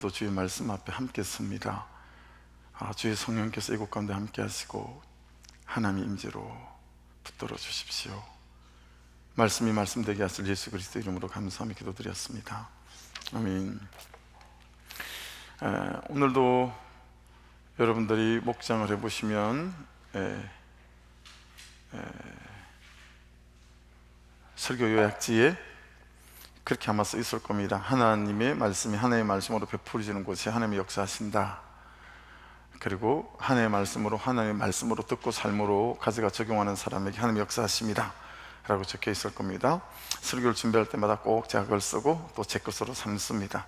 또 주의 말씀 앞에 함께 섭니다. 주의 성령께서 이곳 가운데 함께 하시고 하나님의 임재로 붙들어 주십시오. 말씀이 말씀되게 하실 예수 그리스도 이름으로 감사하며 기도드렸습니다. 아멘. 오늘도 여러분들이 목장을 해보시면 설교 요약지에 그렇게 아마 써 있을 겁니다. 하나님의 말씀이 하나님의 말씀으로 베풀어지는 곳에 하나님이 역사하신다. 그리고 하나님의 말씀으로 듣고 삶으로 가져가 적용하는 사람에게 하나님이 역사하십니다 라고 적혀 있을 겁니다. 설교를 준비할 때마다 꼭 제가 그걸 쓰고 또 제 것으로 삼습니다.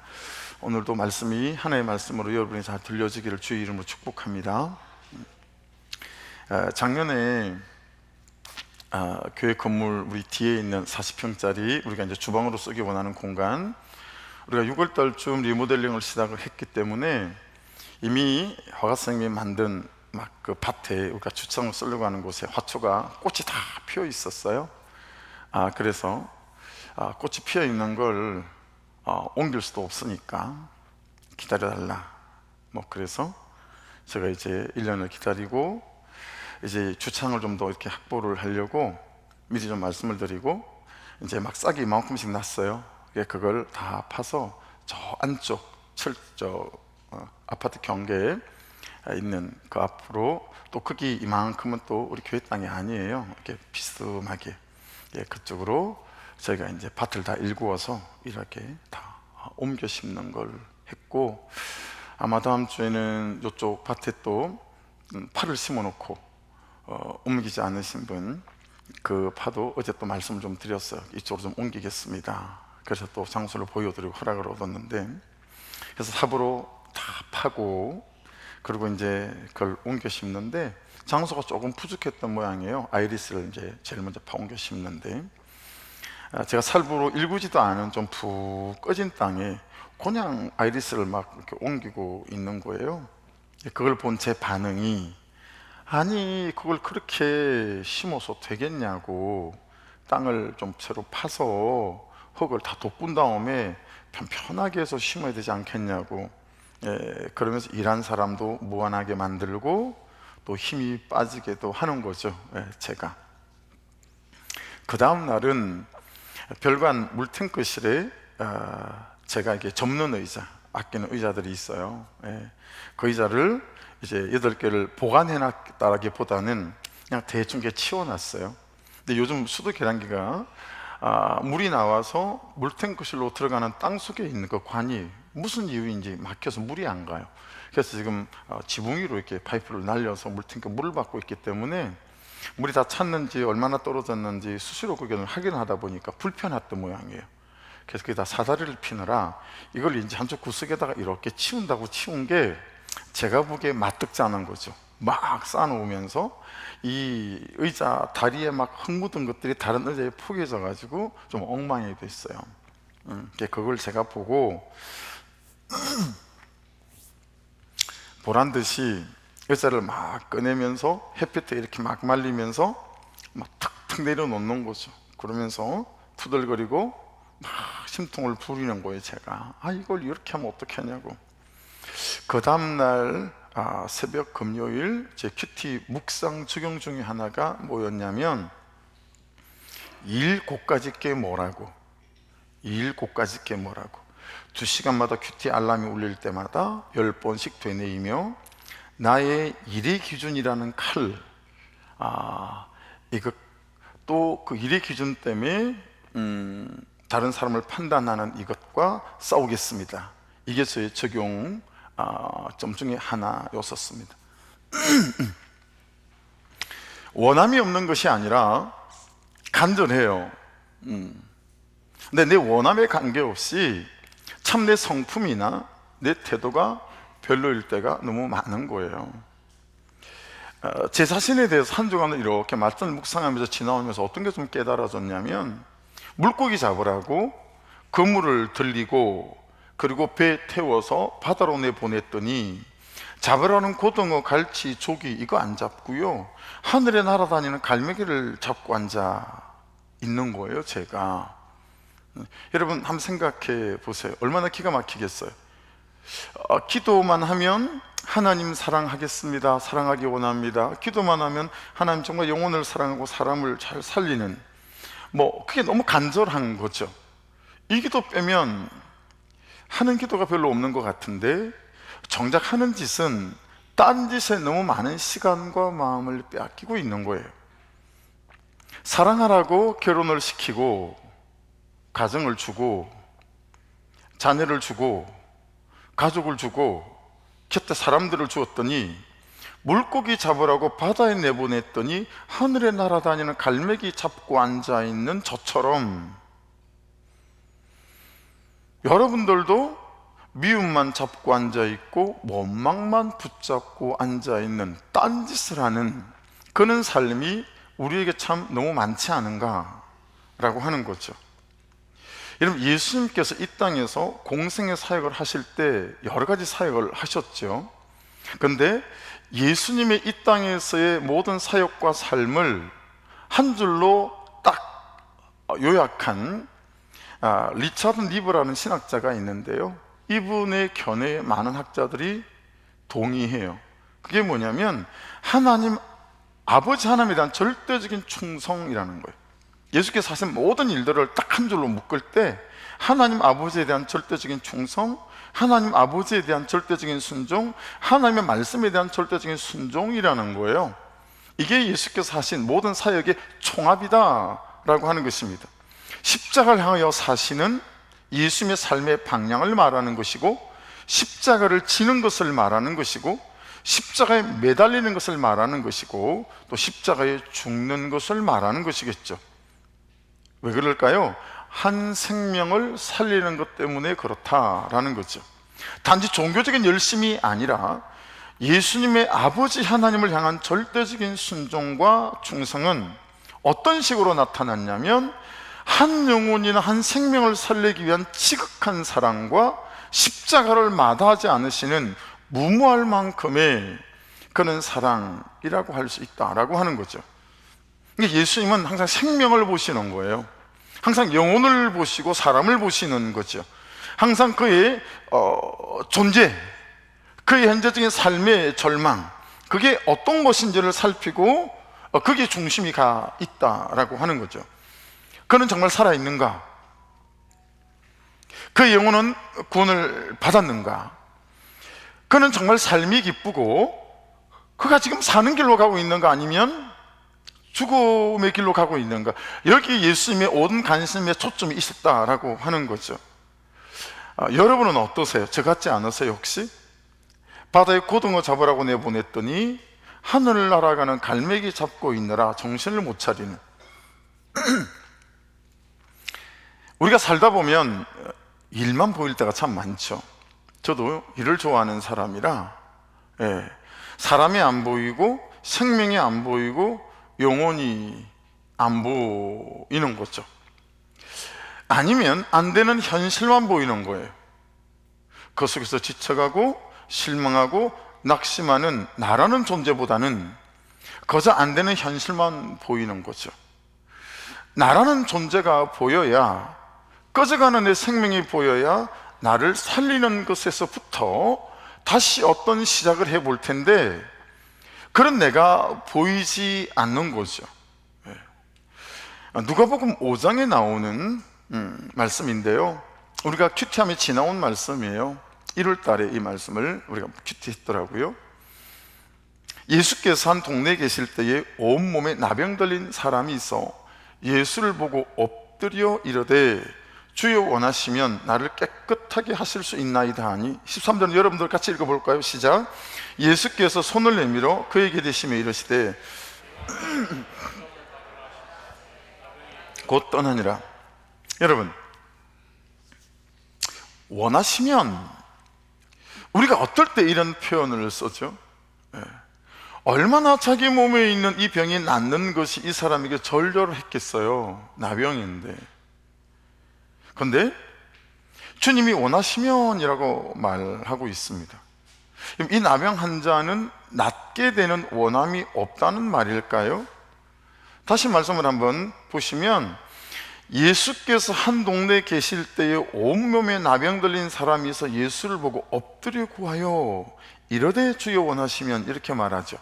오늘도 말씀이 하나님의 말씀으로 여러분이 잘 들려지기를 주의 이름으로 축복합니다. 작년에 교회 건물 우리 뒤에 있는 40평짜리 우리가 이제 주방으로 쓰기 원하는 공간, 우리가 6월달쯤 리모델링을 시작을 했기 때문에 이미 화가선생님이 만든 막 그 밭에 우리가 주차장을 쓰려고 하는 곳에 화초가 꽃이 다 피어 있었어요. 그래서 꽃이 피어 있는 걸 옮길 수도 없으니까 기다려달라. 그래서 제가 이제 1년을 기다리고 이제 주차장을 좀 더 이렇게 확보를 하려고 미리 좀 말씀을 드리고 이제 막 싹이 이만큼씩 났어요. 그걸 다 파서 저 안쪽 아파트 경계에 있는 그 앞으로, 또 크기 이만큼은 또 우리 교회 땅이 아니에요. 이렇게 비스듬하게 그쪽으로 저희가 이제 밭을 다 일구어서 이렇게 다 옮겨 심는 걸 했고, 아마 다음 주에는 이쪽 밭에 또 파를 심어 놓고 옮기지 않으신 분, 그 파도 어제 또 말씀을 좀 드렸어요. 이쪽으로 좀 옮기겠습니다. 그래서 또 장소를 보여드리고 허락을 얻었는데, 그래서 삽으로 다 파고 그리고 이제 그걸 옮겨 심는데 장소가 조금 부족했던 모양이에요. 아이리스를 이제 제일 먼저 파 옮겨 심는데, 제가 살부로 일구지도 않은 좀 푹 꺼진 땅에 그냥 아이리스를 막 이렇게 옮기고 있는 거예요. 그걸 본 제 반응이, 아니 그걸 그렇게 심어서 되겠냐고, 땅을 좀 새로 파서 흙을 다 돋군 다음에 편편하게 해서 심어야 되지 않겠냐고. 그러면서 일한 사람도 무한하게 만들고 또 힘이 빠지게도 하는 거죠. 제가 그 다음 날은 별관 물탱크실에 제가 이게 접는 의자, 아끼는 의자들이 있어요. 그 의자를 이제 8개를 보관해놨다라기보다는 그냥 대충 치워놨어요. 근데 요즘 수도 계량기가 물이 나와서 물탱크실로 들어가는 땅 속에 있는 그 관이 무슨 이유인지 막혀서 물이 안 가요. 그래서 지금 지붕 위로 이렇게 파이프를 날려서 물탱크 물을 받고 있기 때문에 물이 다 찼는지 얼마나 떨어졌는지 수시로 그걸 확인하다 보니까 불편했던 모양이에요. 그래서 그게 다 사다리를 피느라 이걸 이제 한쪽 구석에다가 이렇게 치운다고 치운 게 제가 보기에 마뜩지 않은 거죠. 막 쌓아놓으면서 이 의자 다리에 막 흙 묻은 것들이 다른 의자에 포개져 가지고 좀 엉망이 됐어요. 그걸 제가 보고 보란 듯이 의자를 막 꺼내면서 햇볕에 이렇게 막 말리면서 막 탁탁 내려놓는 거죠. 그러면서 투덜거리고 막 심통을 부리는 거예요. 제가 이걸 이렇게 하면 어떻게 하냐고. 그 다음날 새벽 금요일 제 큐티 묵상 적용 중에 하나가 뭐였냐면, 일 고까짓 게 뭐라고, 2시간마다 큐티 알람이 울릴 때마다 10번씩 되뇌이며 나의 일의 기준이라는 칼, 이거 또 그 일의 기준 때문에 다른 사람을 판단하는 이것과 싸우겠습니다. 이게 저의 적용 점 중에 하나였었습니다. 원함이 없는 것이 아니라 간절해요. 근데 내 원함에 관계없이 참 내 성품이나 내 태도가 별로일 때가 너무 많은 거예요. 제 자신에 대해서 한 주간을 이렇게 말씀을 묵상하면서 지나오면서 어떤 게 좀 깨달아졌냐면, 물고기 잡으라고 그물을 들리고 그리고 배 태워서 바다로 내보냈더니 잡으라는 고등어, 갈치, 조기 이거 안 잡고요, 하늘에 날아다니는 갈매기를 잡고 앉아 있는 거예요. 제가 여러분 한번 생각해 보세요. 얼마나 기가 막히겠어요. 기도만 하면 하나님 사랑하겠습니다, 사랑하기 원합니다, 기도만 하면 하나님 정말 영혼을 사랑하고 사람을 잘 살리는, 그게 너무 간절한 거죠. 이 기도 빼면 하는 기도가 별로 없는 것 같은데, 정작 하는 짓은 딴 짓에 너무 많은 시간과 마음을 빼앗기고 있는 거예요. 사랑하라고 결혼을 시키고 가정을 주고 자녀를 주고 가족을 주고 곁에 사람들을 주었더니, 물고기 잡으라고 바다에 내보냈더니 하늘에 날아다니는 갈매기 잡고 앉아있는 저처럼, 여러분들도 미움만 잡고 앉아있고 원망만 붙잡고 앉아있는, 딴짓을 하는 그런 삶이 우리에게 참 너무 많지 않은가 라고 하는 거죠. 여러분, 예수님께서 이 땅에서 공생의 사역을 하실 때 여러 가지 사역을 하셨죠. 그런데 예수님의 이 땅에서의 모든 사역과 삶을 한 줄로 딱 요약한 리차드 니브라는 신학자가 있는데요, 이분의 견해에 많은 학자들이 동의해요. 그게 뭐냐면 하나님 아버지 하나님에 대한 절대적인 충성이라는 거예요. 예수께서 하신 모든 일들을 딱 한 줄로 묶을 때 하나님 아버지에 대한 절대적인 충성, 하나님 아버지에 대한 절대적인 순종, 하나님의 말씀에 대한 절대적인 순종이라는 거예요. 이게 예수께서 하신 모든 사역의 총합이다 라고 하는 것입니다. 십자가를 향하여 사시는 예수님의 삶의 방향을 말하는 것이고, 십자가를 지는 것을 말하는 것이고, 십자가에 매달리는 것을 말하는 것이고, 또 십자가에 죽는 것을 말하는 것이겠죠. 왜 그럴까요? 한 생명을 살리는 것 때문에 그렇다라는 거죠. 단지 종교적인 열심이 아니라 예수님의 아버지 하나님을 향한 절대적인 순종과 충성은 어떤 식으로 나타났냐면, 한 영혼이나 한 생명을 살리기 위한 지극한 사랑과 십자가를 마다하지 않으시는 무모할 만큼의 그런 사랑이라고 할 수 있다라고 하는 거죠. 예수님은 항상 생명을 보시는 거예요. 항상 영혼을 보시고 사람을 보시는 거죠. 항상 그의 존재, 그의 현재적인 삶의 절망, 그게 어떤 것인지를 살피고 그게 중심이 가 있다라고 하는 거죠. 그는 정말 살아있는가? 그의 영혼은 구원을 받았는가? 그는 정말 삶이 기쁘고 그가 지금 사는 길로 가고 있는가, 아니면 죽음의 길로 가고 있는가? 여기 예수님의 온 관심에 초점이 있었다라고 하는 거죠. 여러분은 어떠세요? 저 같지 않으세요 혹시? 바다에 고등어 잡으라고 내보냈더니 하늘을 날아가는 갈매기 잡고 있느라 정신을 못 차리는 우리가 살다 보면 일만 보일 때가 참 많죠. 저도 일을 좋아하는 사람이라 사람이 안 보이고 생명이 안 보이고 영혼이 안 보이는 거죠. 아니면 안 되는 현실만 보이는 거예요. 그 속에서 지쳐가고 실망하고 낙심하는 나라는 존재보다는 그저 안 되는 현실만 보이는 거죠. 나라는 존재가 보여야, 꺼져가는 내 생명이 보여야 나를 살리는 것에서부터 다시 어떤 시작을 해볼 텐데, 그런 내가 보이지 않는 거죠. 누가복음 5장에 나오는 말씀인데요, 우리가 큐티함에 지나온 말씀이에요. 1월 달에 이 말씀을 우리가 큐티했더라고요. 예수께서 한 동네에 계실 때에 온몸에 나병 들린 사람이 있어 예수를 보고 엎드려 이르되 주여 원하시면 나를 깨끗하게 하실 수 있나이다 하니, 13절 여러분들 같이 읽어볼까요? 시작. 예수께서 손을 내밀어 그에게 대시며 이르시되 곧 떠나니라. 여러분, 원하시면, 우리가 어떨 때 이런 표현을 쓰죠? 얼마나 자기 몸에 있는 이 병이 낫는 것이 이 사람에게 절절을 했겠어요. 나병인데. 그런데 주님이 원하시면이라고 말하고 있습니다. 이 나병 환자는 낫게 되는 원함이 없다는 말일까요? 다시 말씀을 한번 보시면 예수께서 한 동네에 계실 때에 온몸에 나병 들린 사람이 있어 예수를 보고 엎드려 구하여 이르되 주여 원하시면, 이렇게 말하죠.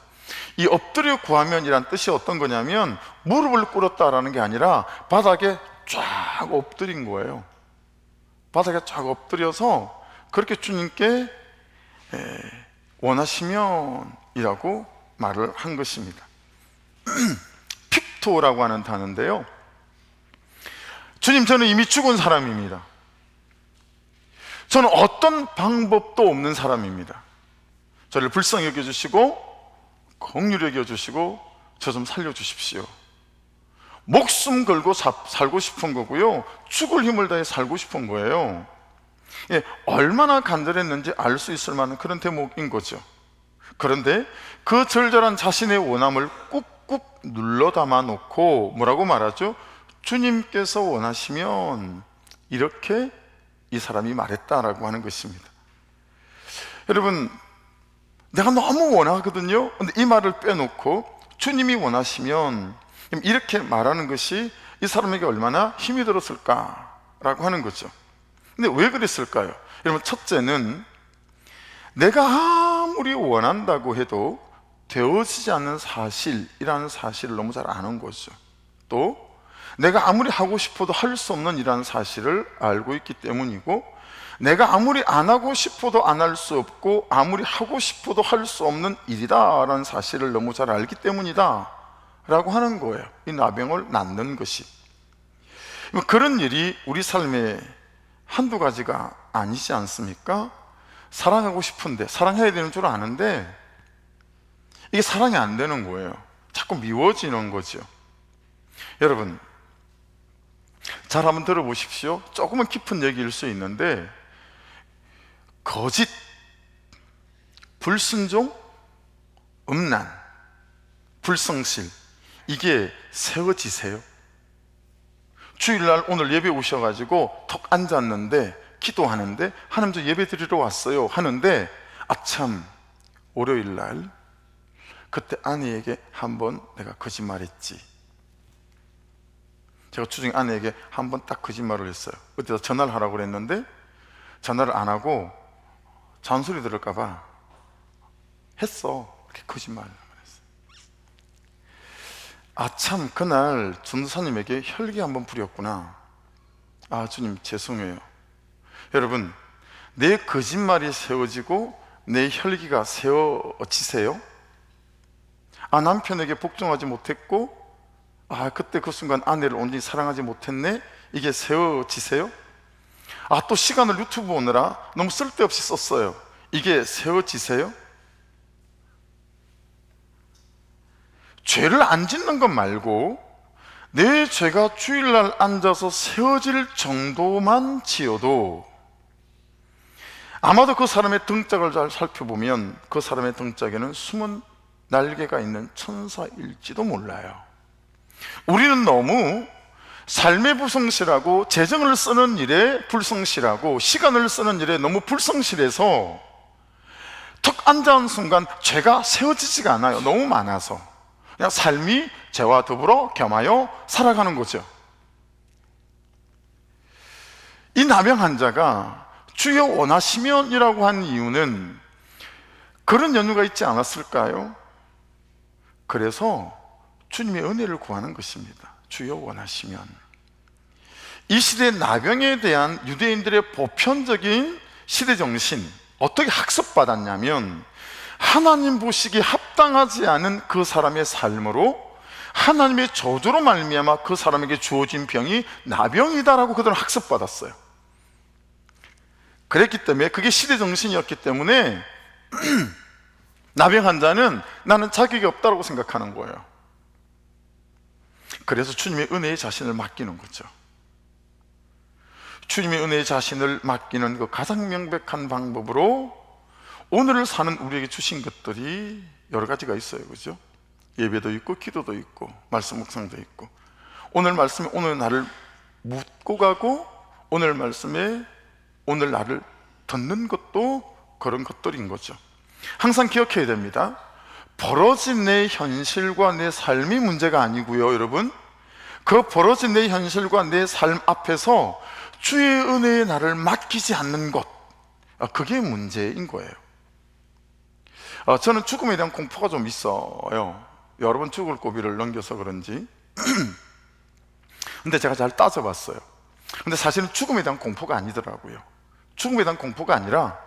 이 엎드려 구하면이란 뜻이 어떤 거냐면 무릎을 꿇었다라는 게 아니라 바닥에 쫙 엎드린 거예요. 바닥에 쫙 엎드려서 그렇게 주님께 원하시면 이라고 말을 한 것입니다. 픽토라고 하는 단어인데요, 주님, 저는 이미 죽은 사람입니다. 저는 어떤 방법도 없는 사람입니다. 저를 불쌍히 여겨주시고 긍휼히 여겨주시고 저 좀 살려주십시오. 목숨 걸고 살고 싶은 거고요, 죽을 힘을 다해 살고 싶은 거예요. 얼마나 간절했는지 알 수 있을 만한 그런 대목인 거죠. 그런데 그 절절한 자신의 원함을 꾹꾹 눌러 담아 놓고 뭐라고 말하죠? 주님께서 원하시면, 이렇게 이 사람이 말했다라고 하는 것입니다. 여러분, 내가 너무 원하거든요. 근데 이 말을 빼놓고 주님이 원하시면, 이렇게 말하는 것이 이 사람에게 얼마나 힘이 들었을까라고 하는 거죠. 근데 왜 그랬을까요? 여러분, 첫째는 내가 아무리 원한다고 해도 되어지지 않는 사실이라는 사실을 너무 잘 아는 거죠. 또 내가 아무리 하고 싶어도 할 수 없는 이라는 사실을 알고 있기 때문이고, 내가 아무리 안 하고 싶어도 안 할 수 없고 아무리 하고 싶어도 할 수 없는 일이다라는 사실을 너무 잘 알기 때문이다 라고 하는 거예요. 이 나병을 낫는 것이. 그런 일이 우리 삶에 한두 가지가 아니지 않습니까? 사랑하고 싶은데, 사랑해야 되는 줄 아는데 이게 사랑이 안 되는 거예요. 자꾸 미워지는 거죠. 여러분, 잘 한번 들어보십시오. 조금은 깊은 얘기일 수 있는데, 거짓, 불순종, 음란, 불성실, 이게 세워지세요? 주일날 오늘 예배 오셔가지고 턱 앉았는데 기도하는데, 하나님 저 예배 드리러 왔어요 하는데, 아참 월요일날 그때 아내에게 한번 내가 거짓말했지. 제가 주중에 아내에게 한번 딱 거짓말을 했어요. 어디다 전화를 하라고 그랬는데 전화를 안 하고 잔소리 들을까봐 했어. 이렇게 거짓말을 했어요. 아참 그날 전도사님에게 혈기 한번 부렸구나. 아, 주님 죄송해요. 여러분, 내 거짓말이 세워지고 내 혈기가 세워지세요? 아, 남편에게 복종하지 못했고, 아, 그때 그 순간 아내를 온전히 사랑하지 못했네, 이게 세워지세요? 아, 또 시간을 유튜브 보느라 너무 쓸데없이 썼어요, 이게 세워지세요? 죄를 안 짓는 것 말고 내 죄가 주일날 앉아서 세워질 정도만 지어도 아마도 그 사람의 등짝을 잘 살펴보면 그 사람의 등짝에는 숨은 날개가 있는 천사일지도 몰라요. 우리는 너무 삶의 불성실하고 재정을 쓰는 일에 불성실하고 시간을 쓰는 일에 너무 불성실해서 툭 앉아온 순간 죄가 세워지지가 않아요. 너무 많아서 그냥 삶이 죄와 더불어 겸하여 살아가는 거죠. 이 나병 환자가 주여 원하시면 이라고 한 이유는 그런 연유가 있지 않았을까요? 그래서 주님의 은혜를 구하는 것입니다. 주여 원하시면. 이 시대의 나병에 대한 유대인들의 보편적인 시대정신, 어떻게 학습받았냐면 하나님 보시기에 합당하지 않은 그 사람의 삶으로 하나님의 저주로 말미암아 그 사람에게 주어진 병이 나병이다라고 그들은 학습받았어요. 그랬기 때문에 그게 시대정신이었기 때문에 나병 환자는 나는 자격이 없다고 생각하는 거예요. 그래서 주님의 은혜의 자신을 맡기는 거죠. 주님의 은혜의 자신을 맡기는 그 가장 명백한 방법으로 오늘을 사는 우리에게 주신 것들이 여러 가지가 있어요. 그죠? 예배도 있고 기도도 있고 말씀 묵상도 있고, 오늘 말씀에 오늘 나를 묻고 가고 오늘 말씀에 오늘 나를 듣는 것도 그런 것들인 거죠. 항상 기억해야 됩니다. 벌어진 내 현실과 내 삶이 문제가 아니고요, 여러분, 그 벌어진 내 현실과 내 삶 앞에서 주의 은혜의 나를 맡기지 않는 것, 그게 문제인 거예요. 저는 죽음에 대한 공포가 좀 있어요. 여러 번 죽을 고비를 넘겨서 그런지. 근데 제가 잘 따져봤어요. 근데 사실은 죽음에 대한 공포가 아니더라고요. 죽음에 대한 공포가 아니라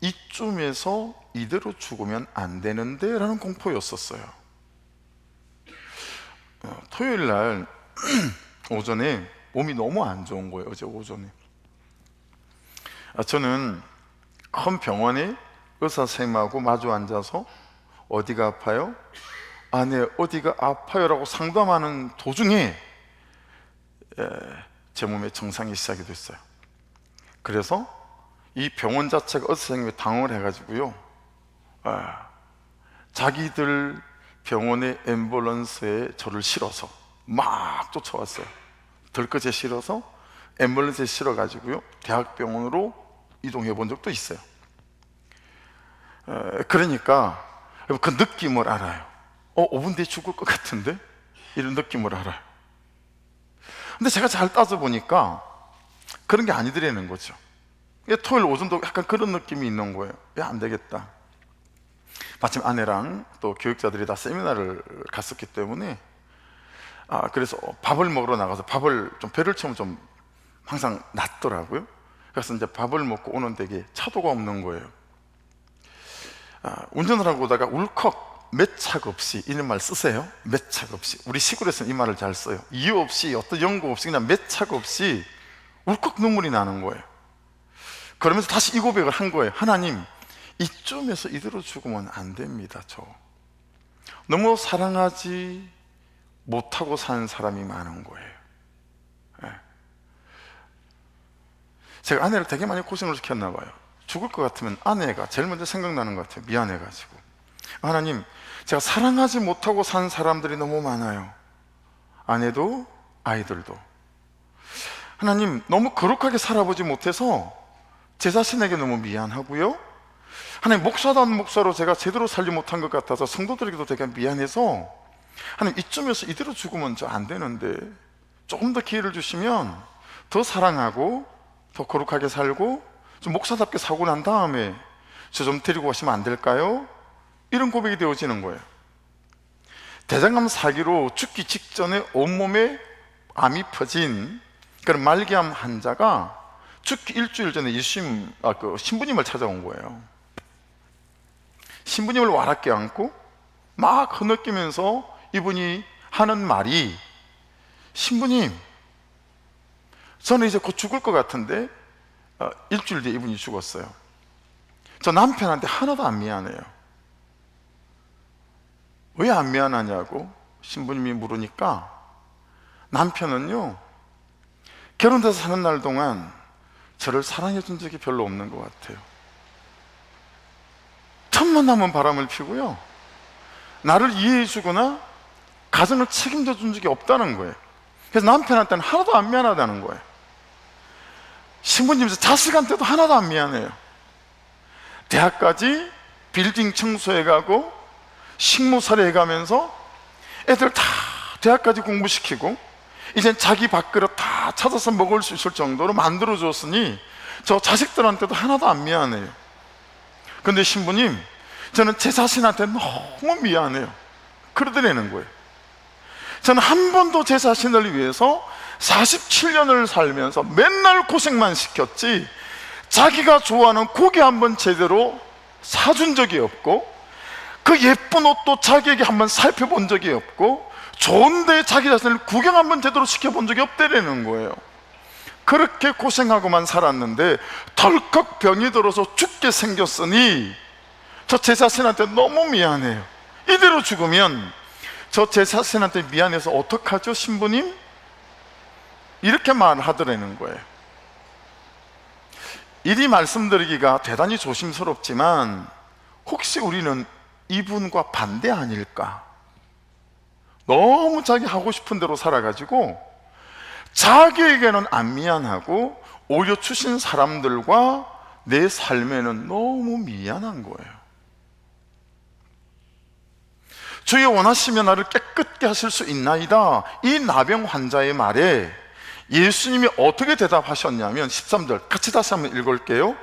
이쯤에서 이대로 죽으면 안 되는데 라는 공포였었어요. 토요일 날 오전에 몸이 너무 안 좋은 거예요. 어제 오전에 저는 큰 병원에 의사 선생님하고 마주 앉아서 어디가 아파요? 네, 어디가 아파요 라고 상담하는 도중에 제 몸에 증상이 시작이 됐어요. 그래서 이 병원 자체가 의사 선생님이 당황을 해가지고요, 자기들 병원의 앰뷸런스에 저를 실어서 막 쫓아왔어요. 들것에 실어서 앰뷸런스에 실어가지고요 대학병원으로 이동해 본 적도 있어요. 그러니까 그 느낌을 알아요. 5분 뒤에 죽을 것 같은데? 이런 느낌을 알아요. 근데 제가 잘 따져보니까 그런 게 아니더라는 거죠. 토요일 오전도 약간 그런 느낌이 있는 거예요. 안 되겠다. 마침 아내랑 또 교육자들이 다 세미나를 갔었기 때문에 그래서 밥을 먹으러 나가서 밥을 좀 배를 채우면 좀 항상 낫더라고요. 그래서 이제 밥을 먹고 오는 데에 차도가 없는 거예요. 운전을 하고 오다가 울컥 매착 없이, 이런 말 쓰세요? 매착 없이. 우리 시골에서는 이 말을 잘 써요. 이유 없이, 어떤 연고 없이, 그냥 매착 없이 울컥 눈물이 나는 거예요. 그러면서 다시 이 고백을 한 거예요. 하나님, 이쯤에서 이대로 죽으면 안 됩니다. 저 너무 사랑하지 못하고 사는 사람이 많은 거예요. 제가 아내를 되게 많이 고생을 시켰나 봐요. 죽을 것 같으면 아내가 제일 먼저 생각나는 것 같아요. 미안해가지고. 하나님, 제가 사랑하지 못하고 산 사람들이 너무 많아요. 아내도 아이들도. 하나님, 너무 거룩하게 살아보지 못해서 제 자신에게 너무 미안하고요, 하나님, 목사도 안 목사로 제가 제대로 살지 못한 것 같아서 성도들에게도 되게 미안해서 하나님, 이쯤에서 이대로 죽으면 저 안 되는데 조금 더 기회를 주시면 더 사랑하고 더 거룩하게 살고 좀 목사답게 살고 난 다음에 저 좀 데리고 가시면 안 될까요? 이런 고백이 되어지는 거예요. 대장암 사기로 죽기 직전에 온몸에 암이 퍼진 그런 말기암 환자가 죽기 일주일 전에 신부님을 찾아온 거예요. 신부님을 와랍게 안고 막 흐느끼면서 이분이 하는 말이, 신부님, 저는 이제 곧 죽을 것 같은데 일주일 뒤에 이분이 죽었어요. 저 남편한테 하나도 안 미안해요. 왜 안 미안하냐고 신부님이 물으니까, 남편은요, 결혼돼서 사는 날 동안 저를 사랑해 준 적이 별로 없는 것 같아요. 천만 남은 바람을 피고요, 나를 이해해 주거나 가정을 책임져 준 적이 없다는 거예요. 그래서 남편한테는 하나도 안 미안하다는 거예요. 신부님, 자식한테도 하나도 안 미안해요. 대학까지 빌딩 청소해 가고 식무살이 해가면서 애들 다 대학까지 공부시키고 이젠 자기 밥그릇 다 찾아서 먹을 수 있을 정도로 만들어줬으니 저 자식들한테도 하나도 안 미안해요. 근데 신부님, 저는 제 자신한테 너무 미안해요. 그러더라는 거예요. 저는 한 번도 제 자신을 위해서 47년을 살면서 맨날 고생만 시켰지 자기가 좋아하는 고기 한 번 제대로 사준 적이 없고, 그 예쁜 옷도 자기에게 한번 살펴본 적이 없고, 좋은데 자기 자신을 구경 한번 제대로 시켜본 적이 없다라는 거예요. 그렇게 고생하고만 살았는데 덜컥 병이 들어서 죽게 생겼으니 저 제 자신한테 너무 미안해요. 이대로 죽으면 저 제 자신한테 미안해서 어떡하죠, 신부님? 이렇게 말하더라는 거예요. 이리 말씀드리기가 대단히 조심스럽지만 혹시 우리는 이분과 반대 아닐까? 너무 자기 하고 싶은 대로 살아가지고 자기에게는 안 미안하고 오히려 주신 사람들과 내 삶에는 너무 미안한 거예요. 주여 원하시면 나를 깨끗게 하실 수 있나이다. 이 나병 환자의 말에 예수님이 어떻게 대답하셨냐면 13절 같이 다시 한번 읽을게요.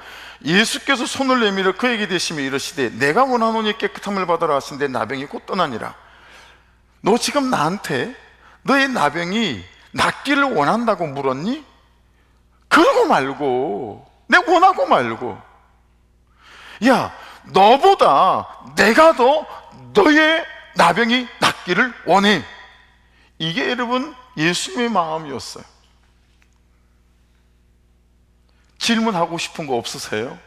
예수께서 손을 내밀어 그에게 대시며 이르시되 내가 원하노니 깨끗함을 받으라 하신데 나병이 곧 떠나니라. 너 지금 나한테 너의 나병이 낫기를 원한다고 물었니? 그러고 말고, 내 원하고 말고, 야, 너보다 내가 더 너의 나병이 낫기를 원해. 이게 여러분 예수님의 마음이었어요. 질문하고 싶은 거 없으세요?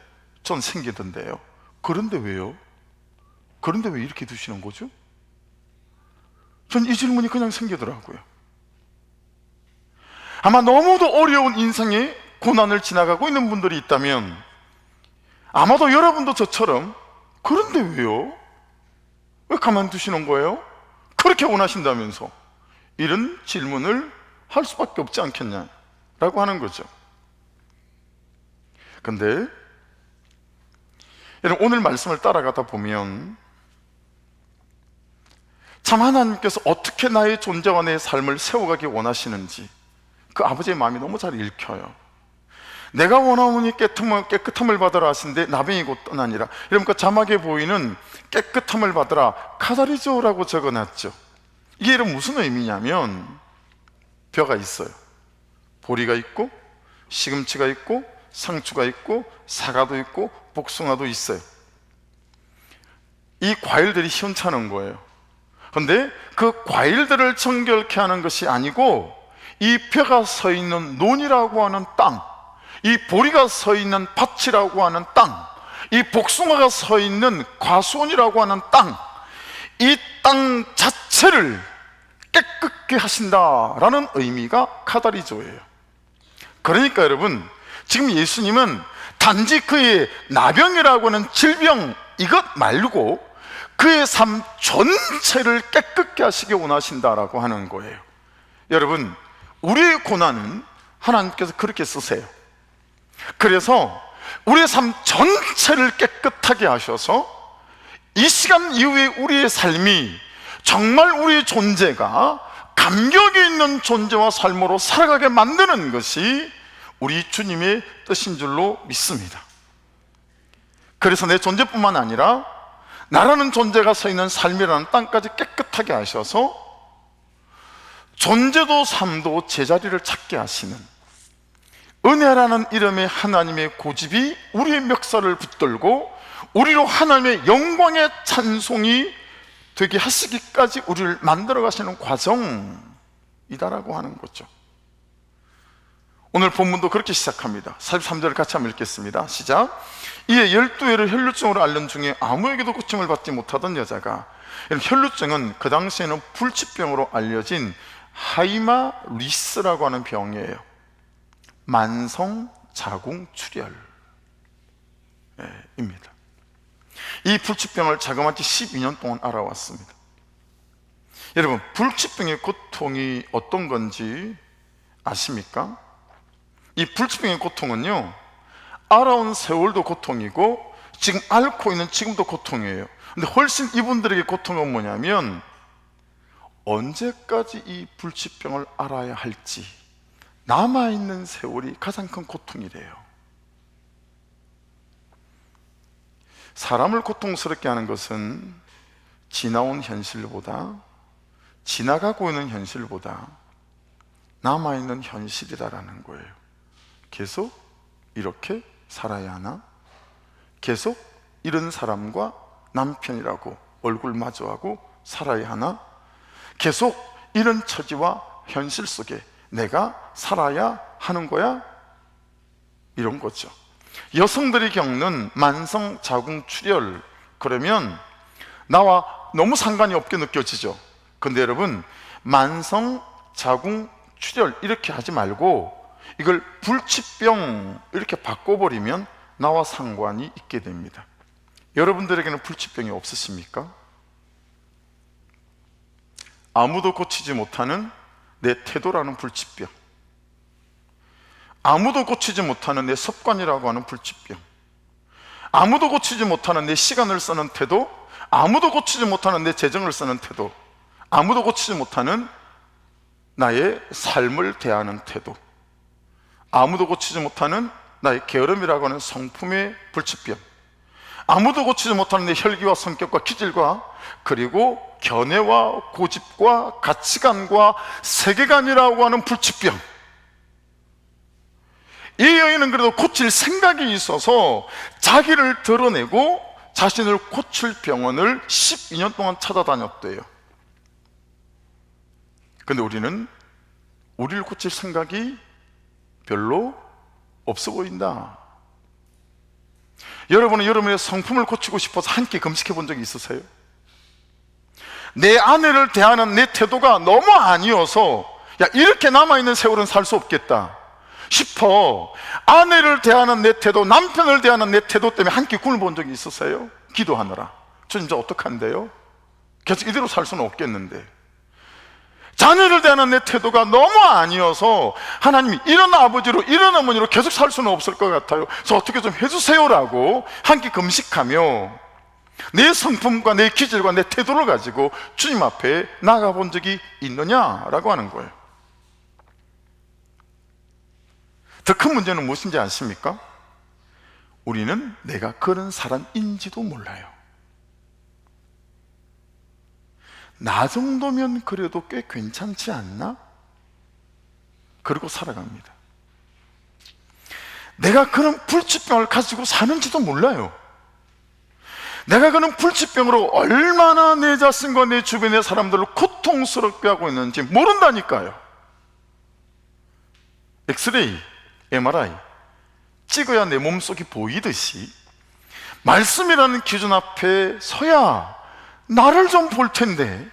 전 생기던데요. 그런데 왜요? 그런데 왜 이렇게 두시는 거죠? 전 이 질문이 그냥 생기더라고요. 아마 너무도 어려운 인생의 고난을 지나가고 있는 분들이 있다면 아마도 여러분도 저처럼 그런데 왜요? 왜 가만두시는 거예요? 그렇게 원하신다면서 이런 질문을 할 수밖에 없지 않겠냐라고 하는 거죠. 근데 여러분 오늘 말씀을 따라가다 보면 참 하나님께서 어떻게 나의 존재와 내 삶을 세워가기 원하시는지 그 아버지의 마음이 너무 잘 읽혀요. 내가 원하오니 깨끗함을 받으라 하신데 나병이 곧 떠나니라. 여러분 그 자막에 보이는 깨끗함을 받으라 카다리조라고 적어놨죠. 이게 여러분 무슨 의미냐면 벼가 있어요. 보리가 있고 시금치가 있고 상추가 있고 사과도 있고 복숭아도 있어요. 이 과일들이 시원찮은 거예요. 그런데 그 과일들을 정결케 하는 것이 아니고 이 벼가 서 있는 논이라고 하는 땅, 이 보리가 서 있는 밭이라고 하는 땅, 이 복숭아가 서 있는 과수원이라고 하는 땅, 이 땅 자체를 깨끗게 하신다라는 의미가 카다리조예요. 그러니까 여러분 지금 예수님은 단지 그의 나병이라고 하는 질병 이것 말고 그의 삶 전체를 깨끗게 하시기 원하신다라고 하는 거예요. 여러분 우리의 고난은 하나님께서 그렇게 쓰세요. 그래서 우리의 삶 전체를 깨끗하게 하셔서 이 시간 이후에 우리의 삶이 정말 우리의 존재가 감격이 있는 존재와 삶으로 살아가게 만드는 것이 우리 주님의 뜻인 줄로 믿습니다. 그래서 내 존재뿐만 아니라 나라는 존재가 서 있는 삶이라는 땅까지 깨끗하게 하셔서 존재도 삶도 제자리를 찾게 하시는 은혜라는 이름의 하나님의 고집이 우리의 멱살을 붙들고 우리로 하나님의 영광의 찬송이 되게 하시기까지 우리를 만들어 가시는 과정이다라고 하는 거죠. 오늘 본문도 그렇게 시작합니다. 43절 같이 한번 읽겠습니다. 시작. 이에 12회를 혈루증으로 앓는 중에 아무에게도 고침을 받지 못하던 여자가, 혈루증은 그 당시에는 불치병으로 알려진 하이마리스라고 하는 병이에요. 만성 자궁 출혈입니다. 이 불치병을 자그마치 12년 동안 알아왔습니다. 여러분 불치병의 고통이 어떤 건지 아십니까? 이 불치병의 고통은요 알아온 세월도 고통이고 지금 앓고 있는 지금도 고통이에요. 근데 훨씬 이분들에게 고통은 뭐냐면 언제까지 이 불치병을 앓아야 할지 남아있는 세월이 가장 큰 고통이래요. 사람을 고통스럽게 하는 것은 지나온 현실보다, 지나가고 있는 현실보다 남아있는 현실이다라는 거예요. 계속 이렇게 살아야 하나? 계속 이런 사람과 남편이라고 얼굴 마주하고 살아야 하나? 계속 이런 처지와 현실 속에 내가 살아야 하는 거야? 이런 거죠. 여성들이 겪는 만성 자궁 출혈, 그러면 나와 너무 상관이 없게 느껴지죠. 근데 여러분 만성 자궁 출혈 이렇게 하지 말고 이걸 불치병 이렇게 바꿔버리면 나와 상관이 있게 됩니다. 여러분들에게는 불치병이 없으십니까? 아무도 고치지 못하는 내 태도라는 불치병, 아무도 고치지 못하는 내 습관이라고 하는 불치병, 아무도 고치지 못하는 내 시간을 쓰는 태도, 아무도 고치지 못하는 내 재정을 쓰는 태도, 아무도 고치지 못하는 나의 삶을 대하는 태도, 아무도 고치지 못하는 나의 게으름이라고 하는 성품의 불치병, 아무도 고치지 못하는 내 혈기와 성격과 기질과, 그리고 견해와 고집과 가치관과 세계관이라고 하는 불치병. 이 여인은 그래도 고칠 생각이 있어서 자기를 드러내고 자신을 고칠 병원을 12년 동안 찾아다녔대요. 근데 우리는 우리를 고칠 생각이 별로 없어 보인다. 여러분은 여러분의 성품을 고치고 싶어서 한 끼 금식해 본 적이 있으세요? 내 아내를 대하는 내 태도가 너무 아니어서 야, 이렇게 남아있는 세월은 살 수 없겠다 싶어 아내를 대하는 내 태도, 남편을 대하는 내 태도 때문에 한 끼 굶어 본 적이 있으세요? 기도하느라. 저 진짜 어떡한데요? 계속 이대로 살 수는 없겠는데. 자녀를 대하는 내 태도가 너무 아니어서 하나님이 이런 아버지로 이런 어머니로 계속 살 수는 없을 것 같아요. 그래서 어떻게 좀 해주세요라고 한 끼 금식하며 내 성품과 내 기질과 내 태도를 가지고 주님 앞에 나가본 적이 있느냐라고 하는 거예요. 더 큰 문제는 무엇인지 아십니까? 우리는 내가 그런 사람인지도 몰라요. 나 정도면 그래도 꽤 괜찮지 않나? 그러고 살아갑니다. 내가 그런 불치병을 가지고 사는지도 몰라요. 내가 그런 불치병으로 얼마나 내 자신과 내 주변의 사람들을 고통스럽게 하고 있는지 모른다니까요. 엑스레이, MRI 찍어야 내 몸속이 보이듯이 말씀이라는 기준 앞에 서야 나를 좀 볼 텐데,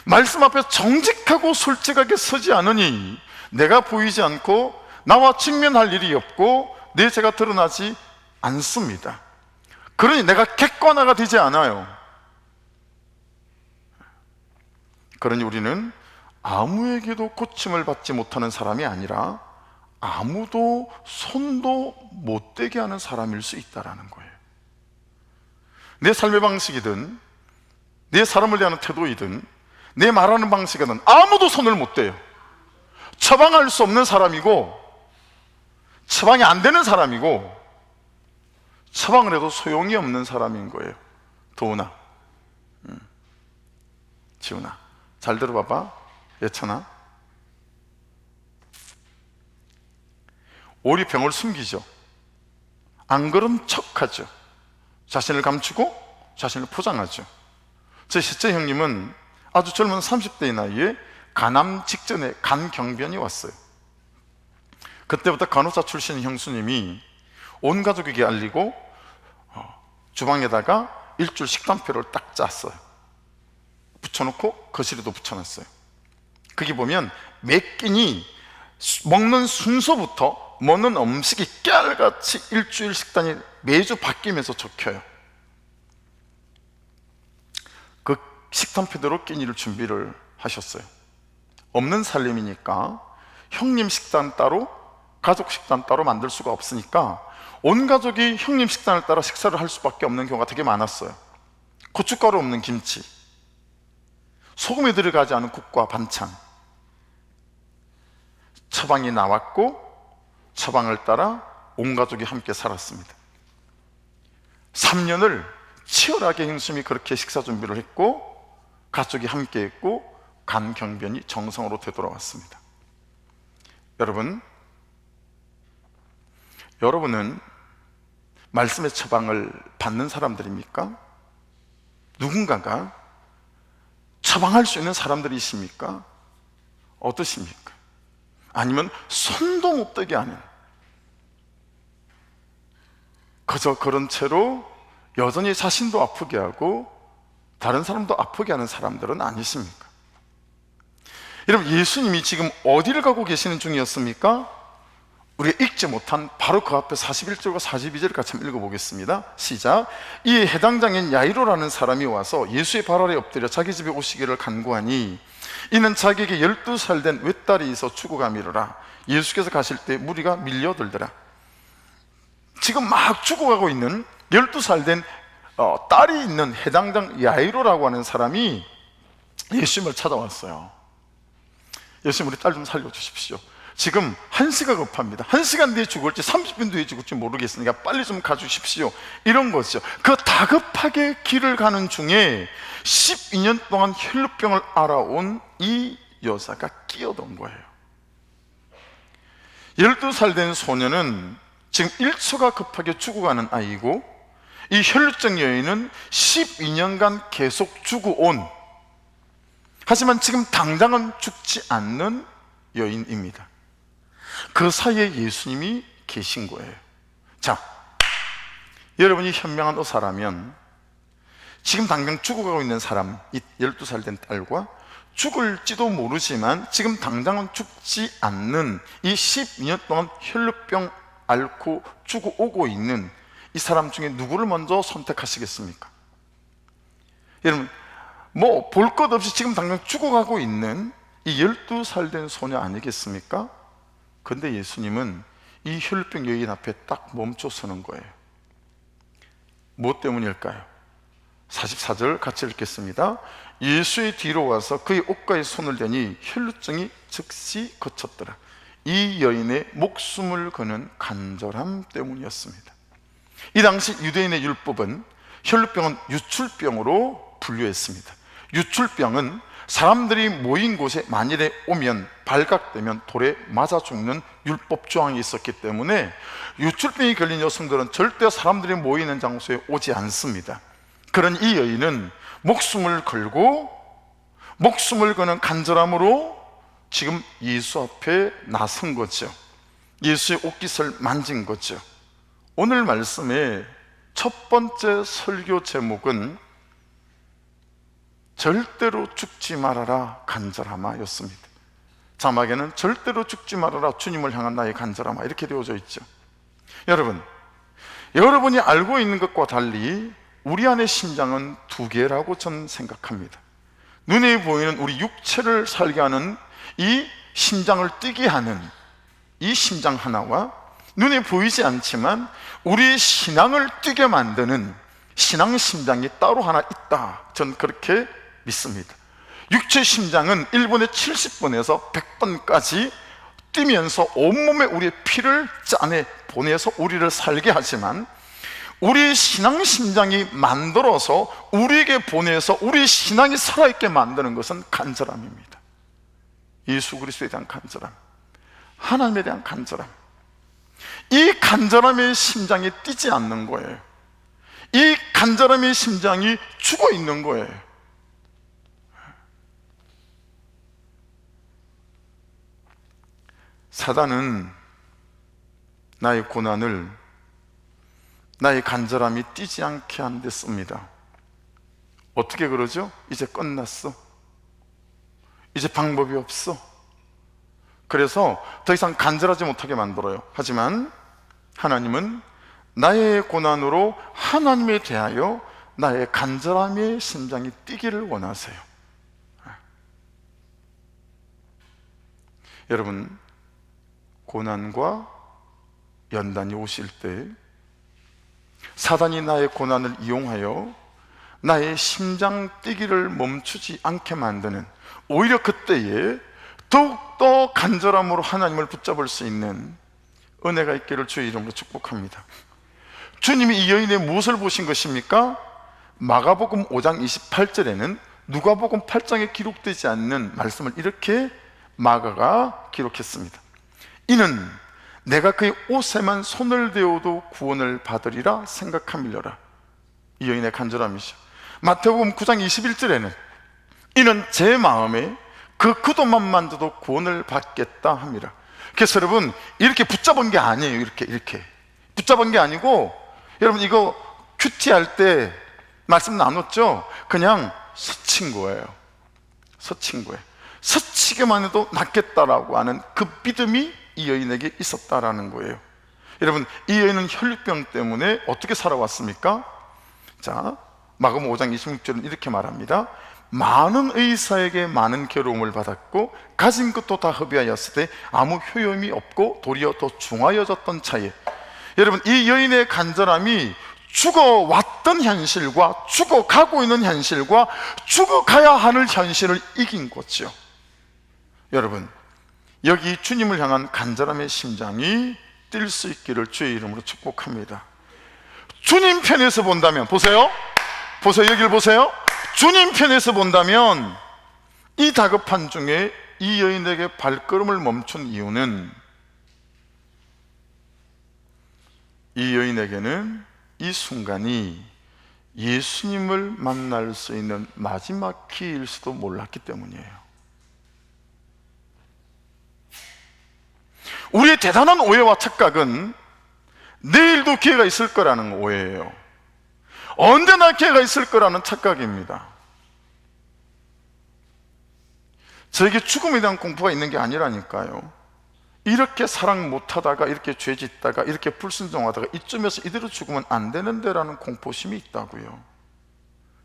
말씀 앞에 정직하고 솔직하게 서지 않으니 내가 보이지 않고 나와 직면할 일이 없고 내 죄가 드러나지 않습니다. 그러니 내가 객관화가 되지 않아요. 그러니 우리는 아무에게도 고침을 받지 못하는 사람이 아니라 아무도 손도 못 대게 하는 사람일 수 있다는 거예요. 내 삶의 방식이든 내 사람을 대하는 태도이든 내 말하는 방식이든 아무도 손을 못 대요. 처방할 수 없는 사람이고 처방이 안 되는 사람이고 처방을 해도 소용이 없는 사람인 거예요. 도훈아, 지훈아, 잘 들어봐봐. 예찬아, 우리 병을 숨기죠. 안 그런 척하죠. 자신을 감추고 자신을 포장하죠. 제 셋째 형님은 아주 젊은 30대의 나이에 간암 직전에 간경변이 왔어요. 그때부터 간호사 출신 형수님이 온 가족에게 알리고 주방에다가 일주일 식단표를 딱 짰어요. 붙여놓고 거실에도 붙여놨어요. 거기 보면 매 끼니 먹는 순서부터 먹는 음식이 깨알같이 일주일 식단이 매주 바뀌면서 적혀요. 그 식단표대로 끼니를 준비를 하셨어요. 없는 살림이니까 형님 식단 따로 가족 식단 따로 만들 수가 없으니까 온 가족이 형님 식단을 따라 식사를 할 수밖에 없는 경우가 되게 많았어요. 고춧가루 없는 김치, 소금이 들어가지 않은 국과 반찬. 처방이 나왔고 처방을 따라 온 가족이 함께 살았습니다. 3년을 치열하게 형수님이 그렇게 식사 준비를 했고 가족이 함께 했고 간경변이 정상으로 되돌아왔습니다. 여러분은 말씀의 처방을 받는 사람들입니까? 누군가가 처방할 수 있는 사람들이십니까? 어떠십니까? 아니면 손도 못 대게 하는, 그저 그런 채로 여전히 자신도 아프게 하고 다른 사람도 아프게 하는 사람들은 아니십니까? 여러분, 예수님이 지금 어디를 가고 계시는 중이었습니까? 우리가 읽지 못한 바로 그 앞에 41절과 42절을 같이 한번 읽어보겠습니다. 시작. 이에 해당 장인 야이로라는 사람이 와서 예수의 발 아래 엎드려 자기 집에 오시기를 간구하니 이는 자기에게 12살 된 외딸이 있어 죽어가미르라. 예수께서 가실 때 무리가 밀려들더라. 지금 막 죽어가고 있는 12살 된 딸이 있는 해당장 야이로라고 하는 사람이 예수님을 찾아왔어요. 예수님, 우리 딸 좀 살려주십시오. 지금 1시가 급합니다. 1시간 뒤에 죽을지 30분 뒤에 죽을지 모르겠으니까 빨리 좀 가주십시오. 이런 거죠. 그 다급하게 길을 가는 중에 12년 동안 혈루병을 앓아온 이 여자가 끼어든 거예요. 12살 된 소녀는 지금 1초가 급하게 죽어가는 아이고, 이 혈루증 여인은 12년간 계속 죽어온, 하지만 지금 당장은 죽지 않는 여인입니다. 그 사이에 예수님이 계신 거예요. 자, 여러분이 현명한 의사라면 지금 당장 죽어가고 있는 사람, 이 12살 된 딸과 죽을지도 모르지만 지금 당장은 죽지 않는 이 12년 동안 혈루병 앓고 죽어오고 있는 이 사람 중에 누구를 먼저 선택하시겠습니까? 여러분, 뭐 볼 것 없이 지금 당장 죽어가고 있는 이 12살 된 소녀 아니겠습니까? 근데 예수님은 이 혈루병 여인 앞에 딱 멈춰 서는 거예요. 뭐 때문일까요? 44절 같이 읽겠습니다. 예수의 뒤로 와서 그의 옷가에 손을 대니 혈루증이 즉시 그쳤더라. 이 여인의 목숨을 거는 간절함 때문이었습니다. 이 당시 유대인의 율법은 혈루병은 유출병으로 분류했습니다. 유출병은 사람들이 모인 곳에 만일에 오면 발각되면 돌에 맞아 죽는 율법 조항이 있었기 때문에 유출병이 걸린 여성들은 절대 사람들이 모이는 장소에 오지 않습니다. 그런 이 여인은 목숨을 거는 간절함으로 지금 예수 앞에 나선 거죠. 예수의 옷깃을 만진 거죠. 오늘 말씀의 첫 번째 설교 제목은 절대로 죽지 말아라 간절함아 였습니다. 자막에는 절대로 죽지 말아라 주님을 향한 나의 간절함아 이렇게 되어져 있죠. 여러분이 알고 있는 것과 달리 우리 안의 심장은 두 개라고 저는 생각합니다. 눈에 보이는 우리 육체를 살게 하는 이 심장을 뛰게 하는 이 심장 하나와 눈에 보이지 않지만 우리 신앙을 뛰게 만드는 신앙 심장이 따로 하나 있다, 저는 그렇게 믿습니다. 육체 심장은 1분에 70번에서 100번까지 뛰면서 온몸에 우리의 피를 짜내 보내서 우리를 살게 하지만, 우리 신앙 심장이 만들어서 우리에게 보내서 우리 신앙이 살아있게 만드는 것은 간절함입니다. 예수 그리스도에 대한 간절함, 하나님에 대한 간절함. 이 간절함의 심장이 뛰지 않는 거예요. 이 간절함의 심장이 죽어 있는 거예요. 사단은 나의 고난을 나의 간절함이 뛰지 않게 한 데 씁니다. 어떻게 그러죠? 이제 끝났어, 이제 방법이 없어, 그래서 더 이상 간절하지 못하게 만들어요. 하지만 하나님은 나의 고난으로 하나님에 대하여 나의 간절함의 심장이 뛰기를 원하세요. 여러분, 고난과 연단이 오실 때 사단이 나의 고난을 이용하여 나의 심장 뛰기를 멈추지 않게 만드는, 오히려 그때에 더욱더 간절함으로 하나님을 붙잡을 수 있는 은혜가 있기를 주의 이름으로 축복합니다. 주님이 이 여인의 무엇을 보신 것입니까? 마가복음 5장 28절에는 누가복음 8장에 기록되지 않는 말씀을 이렇게 마가가 기록했습니다. 이는 내가 그의 옷에만 손을 대어도 구원을 받으리라 생각함이려라. 이 여인의 간절함이죠. 마태복음 9장 21절에는 이는 제 마음에 그 구도만 만져도 구원을 받겠다 함이라. 그래서 여러분, 이렇게 붙잡은 게 아니에요. 이렇게 붙잡은 게 아니고, 여러분 이거 큐티 할 때 말씀 나눴죠? 그냥 스친 거예요. 스치기만 해도 낫겠다라고 하는 그 믿음이 이 여인에게 있었다라는 거예요. 여러분, 이 여인은 혈루병 때문에 어떻게 살아왔습니까? 자, 마가복음 5장 26절은 이렇게 말합니다. 많은 의사에게 많은 괴로움을 받았고 가진 것도 다 허비하였을 때 아무 효용이 없고 도리어 더 중하여졌던 차에, 여러분 이 여인의 간절함이 죽어왔던 현실과 죽어가고 있는 현실과 죽어가야 하는 현실을 이긴 거죠. 여러분, 여기 주님을 향한 간절함의 심장이 뛸 수 있기를 주의 이름으로 축복합니다. 주님 편에서 본다면, 보세요, 여길 보세요. 주님 편에서 본다면 이 다급한 중에 이 여인에게 발걸음을 멈춘 이유는, 이 여인에게는 이 순간이 예수님을 만날 수 있는 마지막 기회일 수도 몰랐기 때문이에요. 우리의 대단한 오해와 착각은 내일도 기회가 있을 거라는 오해예요. 언제나 기회가 있을 거라는 착각입니다. 저에게 죽음에 대한 공포가 있는 게 아니라니까요. 이렇게 사랑 못하다가, 이렇게 죄 짓다가, 이렇게 불순종하다가 이쯤에서 이대로 죽으면 안 되는데 라는 공포심이 있다고요.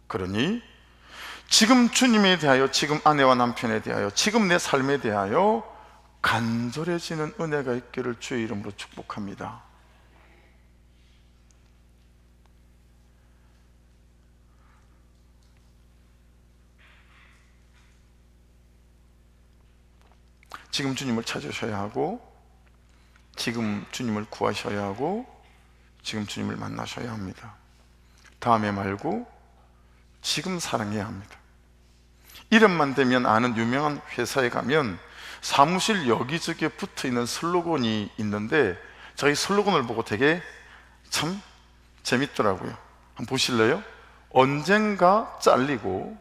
그러니 지금 주님에 대하여, 지금 아내와 남편에 대하여, 지금 내 삶에 대하여 간절해지는 은혜가 있기를 주의 이름으로 축복합니다. 지금 주님을 찾으셔야 하고, 지금 주님을 구하셔야 하고, 지금 주님을 만나셔야 합니다. 다음에 말고 지금 사랑해야 합니다. 이름만 대면 아는 유명한 회사에 가면 사무실 여기저기에 붙어있는 슬로건이 있는데, 저희 슬로건을 보고 되게 참 재밌더라고요. 한번 보실래요? 언젠가 잘리고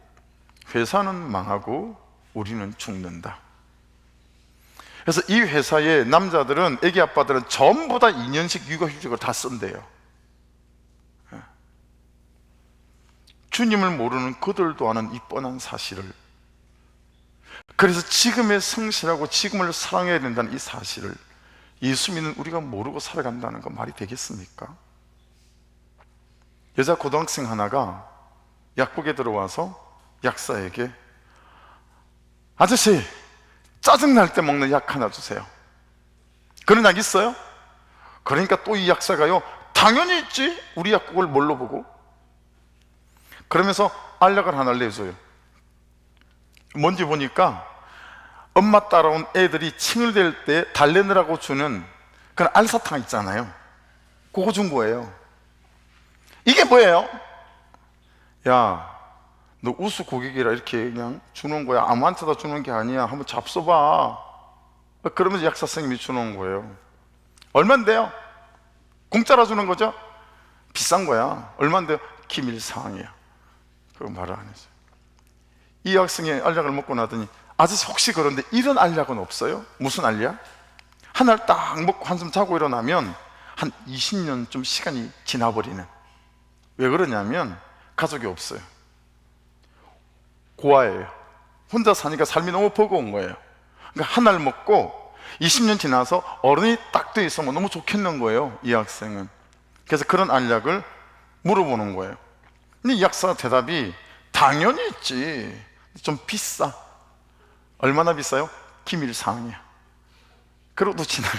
회사는 망하고 우리는 죽는다. 그래서 이 회사의 남자들은, 애기 아빠들은 전부 다 2년씩 육아휴직을 다 쓴대요. 주님을 모르는 그들도 아는 이 뻔한 사실을, 그래서 지금에 성실하고 지금을 사랑해야 된다는 이 사실을 예수 믿는 우리가 모르고 살아간다는 건 말이 되겠습니까? 여자 고등학생 하나가 약국에 들어와서 약사에게, 아저씨, 짜증날 때 먹는 약 하나 주세요. 그런 약 있어요? 그러니까 또 이 약사가요, 당연히 있지, 우리 약국을 뭘로 보고? 그러면서 알약을 하나를 내줘요. 뭔지 보니까 엄마 따라온 애들이 칭을댈 때 달래느라고 주는 그런 알사탕 있잖아요. 그거 준 거예요. 이게 뭐예요? 야, 너 우수 고객이라 이렇게 그냥 주는 거야. 아무한테나 주는 게 아니야. 한번 잡숴봐. 그러면서 약사 선생님이 주는 거예요. 얼만데요? 공짜로 주는 거죠? 비싼 거야. 얼만데요? 기밀사항이야. 그거 말을 안 했어요. 이 학생이 알약을 먹고 나더니, 아저씨 혹시 그런데 이런 알약은 없어요? 무슨 알약? 하나를 딱 먹고 한숨 자고 일어나면 한 20년쯤 시간이 지나버리는. 왜 그러냐면 가족이 없어요. 고아예요. 혼자 사니까 삶이 너무 버거운 거예요. 그러니까 하나를 먹고 20년 지나서 어른이 딱 돼 있으면 너무 좋겠는 거예요, 이 학생은. 그래서 그런 알약을 물어보는 거예요. 근데 이 약사 대답이, 당연히 있지. 좀 비싸. 얼마나 비싸요? 기밀사항이야. 그러고 지나요.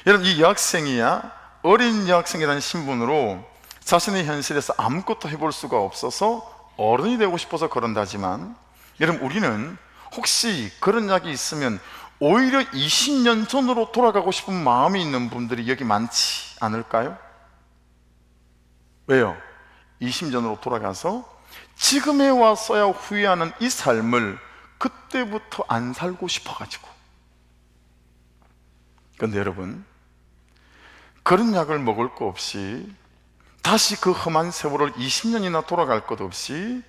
여러분, 이 여학생이야 어린 여학생이라는 신분으로 자신의 현실에서 아무것도 해볼 수가 없어서 어른이 되고 싶어서 그런다지만, 여러분, 우리는 혹시 그런 약이 있으면 오히려 20년 전으로 돌아가고 싶은 마음이 있는 분들이 여기 많지 않을까요? 왜요? 20년 전으로 돌아가서 지금에 와서야 후회하는 이 삶을 그때부터 안 살고 싶어가지고. 그런데 여러분, 그런 약을 먹을 거 없이, 다시 그 험한 세월을 20년이나 돌아갈 것 없이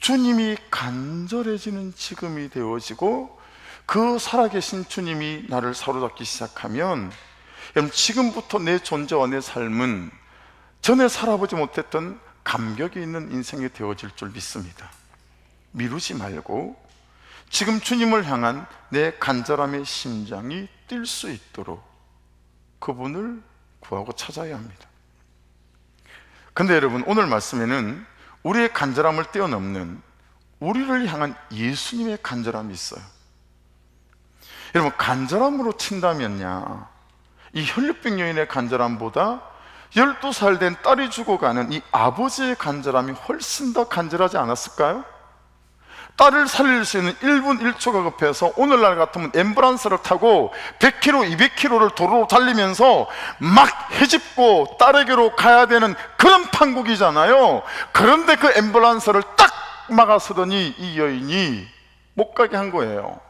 주님이 간절해지는 지금이 되어지고, 그 살아계신 주님이 나를 사로잡기 시작하면, 여러분, 지금부터 내 존재와 내 삶은 전에 살아보지 못했던 감격이 있는 인생이 되어질 줄 믿습니다. 미루지 말고 지금 주님을 향한 내 간절함의 심장이 뛸 수 있도록 그분을 구하고 찾아야 합니다. 근데 여러분, 오늘 말씀에는 우리의 간절함을 뛰어넘는 우리를 향한 예수님의 간절함이 있어요. 여러분, 간절함으로 친다면야, 이 혈류병 여인의 간절함보다 12살 된 딸이 죽어가는 이 아버지의 간절함이 훨씬 더 간절하지 않았을까요? 딸을 살릴 수 있는 1분 1초가 급해서 오늘날 같으면 앰뷸런스를 타고 100km, 200km를 도로로 달리면서 막 헤집고 딸에게로 가야 되는 그런 판국이잖아요. 그런데 그 앰뷸런스를 딱 막아서더니 이 여인이 못 가게 한 거예요.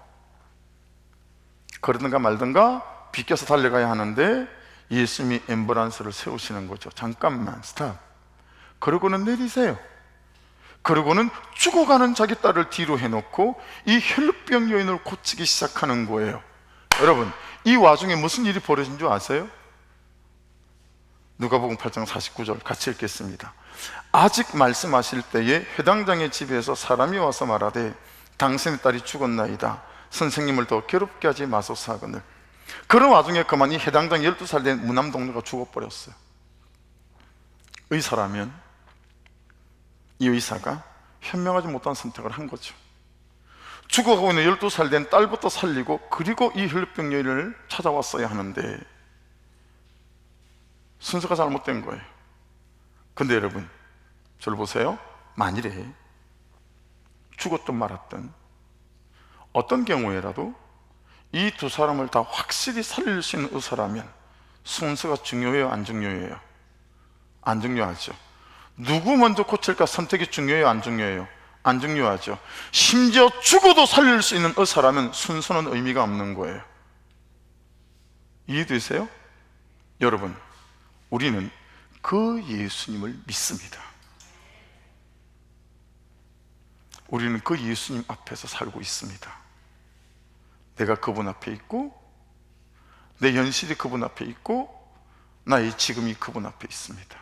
그러든가 말든가 비껴서 달려가야 하는데 예수님이 앰뷸런스를 세우시는 거죠. 잠깐만, 스탑. 그러고는 내리세요. 그러고는 죽어가는 자기 딸을 뒤로 해놓고 이 혈루병 여인을 고치기 시작하는 거예요. 여러분, 이 와중에 무슨 일이 벌어진 줄 아세요? 누가복음 8장 49절 같이 읽겠습니다. 아직 말씀하실 때에 회당장의 집에서 사람이 와서 말하되 당신의 딸이 죽었나이다. 선생님을 더 괴롭게 하지 마소서 하거늘. 그런 와중에 그만 이 해당장 12살 된 무남동료가 죽어버렸어요. 의사라면 이 의사가 현명하지 못한 선택을 한 거죠. 죽어가고 있는 12살 된 딸부터 살리고 그리고 이 혈루병 여인을 찾아왔어야 하는데 순서가 잘못된 거예요. 근데 여러분, 저를 보세요. 만일에 죽었든 말았든 어떤 경우에라도 이 두 사람을 다 확실히 살릴 수 있는 의사라면 순서가 중요해요, 안 중요해요? 안 중요하죠. 누구 먼저 고칠까 선택이 중요해요, 안 중요해요? 안 중요하죠. 심지어 죽어도 살릴 수 있는 의사라면 순서는 의미가 없는 거예요. 이해되세요? 여러분, 우리는 그 예수님을 믿습니다. 우리는 그 예수님 앞에서 살고 있습니다. 내가 그분 앞에 있고 내 현실이 그분 앞에 있고 나의 지금이 그분 앞에 있습니다.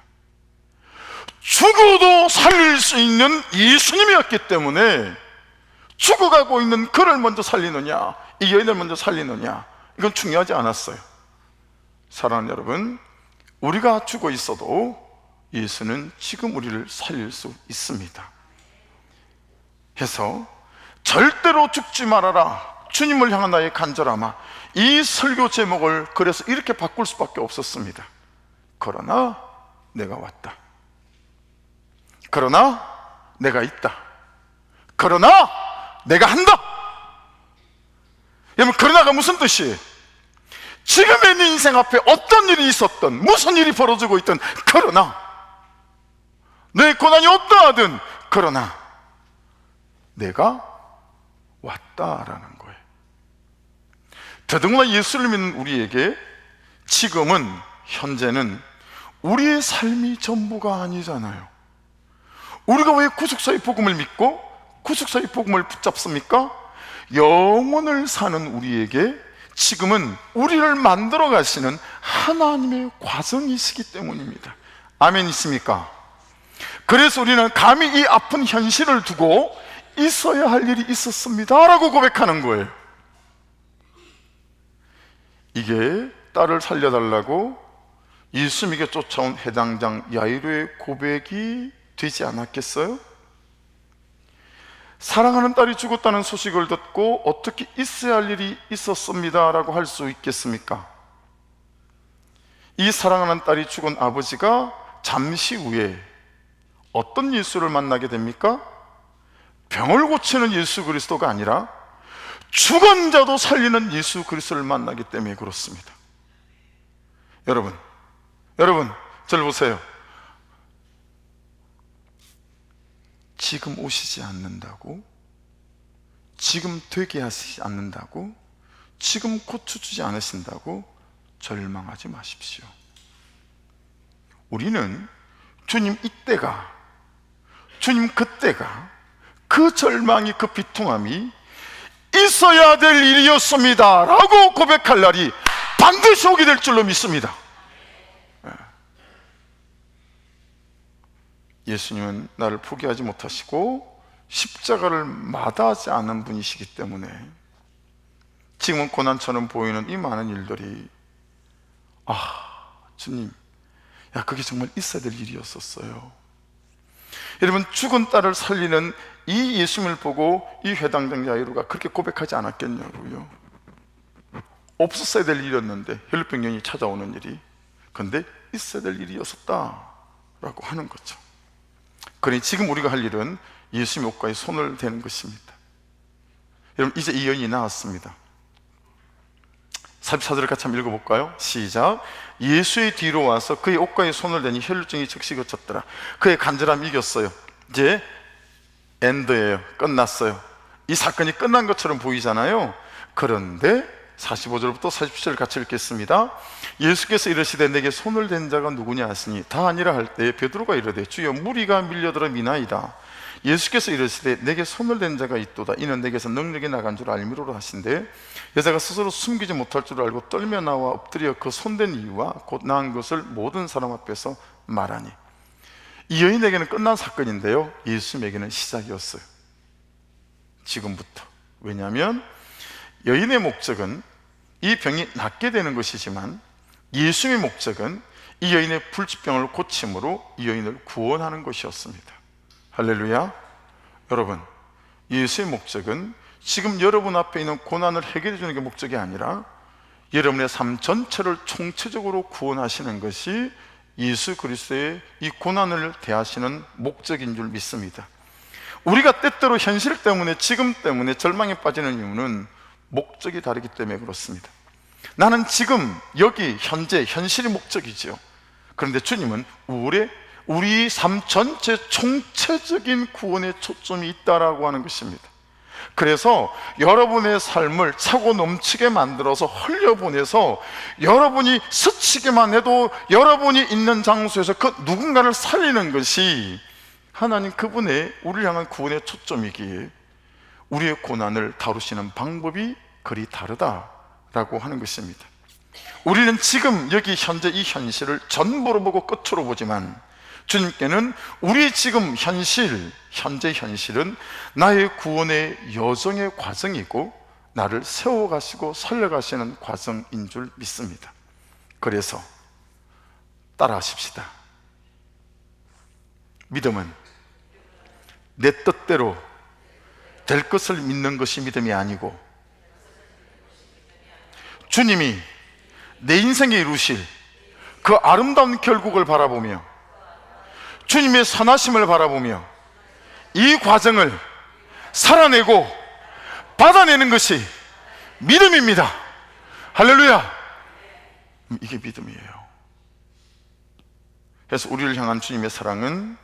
죽어도 살릴 수 있는 예수님이었기 때문에 죽어가고 있는 그를 먼저 살리느냐 이 여인을 먼저 살리느냐 이건 중요하지 않았어요. 사랑하는 여러분, 우리가 죽어 있어도 예수는 지금 우리를 살릴 수 있습니다. 해서 절대로 죽지 말아라, 주님을 향한 나의 간절함아, 이 설교 제목을 그래서 이렇게 바꿀 수밖에 없었습니다. 그러나 내가 왔다. 그러나 내가 있다. 그러나 내가 한다. 여러분, 그러나가 무슨 뜻이에요? 지금의 네 인생 앞에 어떤 일이 있었든 무슨 일이 벌어지고 있든 그러나 내 고난이 어떠하든 그러나 내가 왔다라는 거예요. 더더구나 예수를 믿는 우리에게 지금은 현재는 우리의 삶이 전부가 아니잖아요. 우리가 왜 구속사의 복음을 믿고 구속사의 복음을 붙잡습니까? 영원을 사는 우리에게 지금은 우리를 만들어 가시는 하나님의 과정이시기 때문입니다. 아멘 있습니까? 그래서 우리는 감히 이 아픈 현실을 두고 있어야 할 일이 있었습니다 라고 고백하는 거예요. 이게 딸을 살려달라고 예수님에게 쫓아온 해당장 야이로의 고백이 되지 않았겠어요? 사랑하는 딸이 죽었다는 소식을 듣고 어떻게 있어야 할 일이 있었습니다 라고 할 수 있겠습니까? 이 사랑하는 딸이 죽은 아버지가 잠시 후에 어떤 예수를 만나게 됩니까? 병을 고치는 예수 그리스도가 아니라 죽은 자도 살리는 예수 그리스도를 만나기 때문에 그렇습니다. 여러분 저를 보세요. 지금 오시지 않는다고, 지금 되게 하시지 않는다고, 지금 고쳐주지 않으신다고 절망하지 마십시오. 우리는 주님 이때가, 주님 그때가, 그 절망이, 그 비통함이 있어야 될 일이었습니다 라고 고백할 날이 반드시 오게 될 줄로 믿습니다. 예수님은 나를 포기하지 못하시고 십자가를 마다하지 않은 분이시기 때문에 지금은 고난처럼 보이는 이 많은 일들이 주님, 그게 정말 있어야 될 일이었었어요. 여러분, 죽은 딸을 살리는 이 예수님을 보고 이 회당장 야이로가 그렇게 고백하지 않았겠냐고요. 없었어야 될 일이었는데, 혈루병 여인이 찾아오는 일이. 그런데 있어야 될 일이었었다라고 하는 거죠. 그러니 지금 우리가 할 일은 예수님의 옷가에 손을 대는 것입니다. 여러분, 이제 이 여인이 나왔습니다. 44절을 같이 한번 읽어볼까요? 시작. 예수의 뒤로 와서 그의 옷가에 손을 대니 혈루증이 즉시 그쳤더라. 그의 간절함이 이겼어요. 이제 엔드예요. 끝났어요. 이 사건이 끝난 것처럼 보이잖아요. 그런데 45절부터 47절 같이 읽겠습니다. 예수께서 이르시되 내게 손을 댄 자가 누구냐 하시니 다 아니라 할 때에 베드로가 이르되 주여 무리가 밀려들어 미나이다. 예수께서 이르시되 내게 손을 댄 자가 있도다. 이는 내게서 능력이 나간 줄 알미로라 하신대 여자가 스스로 숨기지 못할 줄 알고 떨며 나와 엎드려 그 손댄 이유와 곧 나은 것을 모든 사람 앞에서 말하니. 이 여인에게는 끝난 사건인데요, 예수님에게는 시작이었어요. 지금부터. 왜냐하면 여인의 목적은 이 병이 낫게 되는 것이지만 예수님의 목적은 이 여인의 불치병을 고침으로 이 여인을 구원하는 것이었습니다. 할렐루야. 여러분, 예수의 목적은 지금 여러분 앞에 있는 고난을 해결해 주는 게 목적이 아니라 여러분의 삶 전체를 총체적으로 구원하시는 것이 예수 그리스도의 이 고난을 대하시는 목적인 줄 믿습니다. 우리가 때때로 현실 때문에, 지금 때문에 절망에 빠지는 이유는 목적이 다르기 때문에 그렇습니다. 나는 지금 여기 현재 현실이 목적이지요. 그런데 주님은 우리 삶 전체 총체적인 구원에 초점이 있다라고 하는 것입니다. 그래서 여러분의 삶을 차고 넘치게 만들어서 흘려보내서 여러분이 스치기만 해도 여러분이 있는 장소에서 그 누군가를 살리는 것이 하나님 그분의 우리를 향한 구원의 초점이기에 우리의 고난을 다루시는 방법이 그리 다르다라고 하는 것입니다. 우리는 지금 여기 현재 이 현실을 전부로 보고 끝으로 보지만 주님께는 우리 지금 현재 현실은 나의 구원의 여정의 과정이고 나를 세워가시고 살려가시는 과정인 줄 믿습니다. 그래서 따라하십시다. 믿음은 내 뜻대로 될 것을 믿는 것이 믿음이 아니고 주님이 내 인생에 이루실 그 아름다운 결국을 바라보며 주님의 선하심을 바라보며 이 과정을 살아내고 받아내는 것이 믿음입니다. 할렐루야. 이게 믿음이에요. 그래서 우리를 향한 주님의 사랑은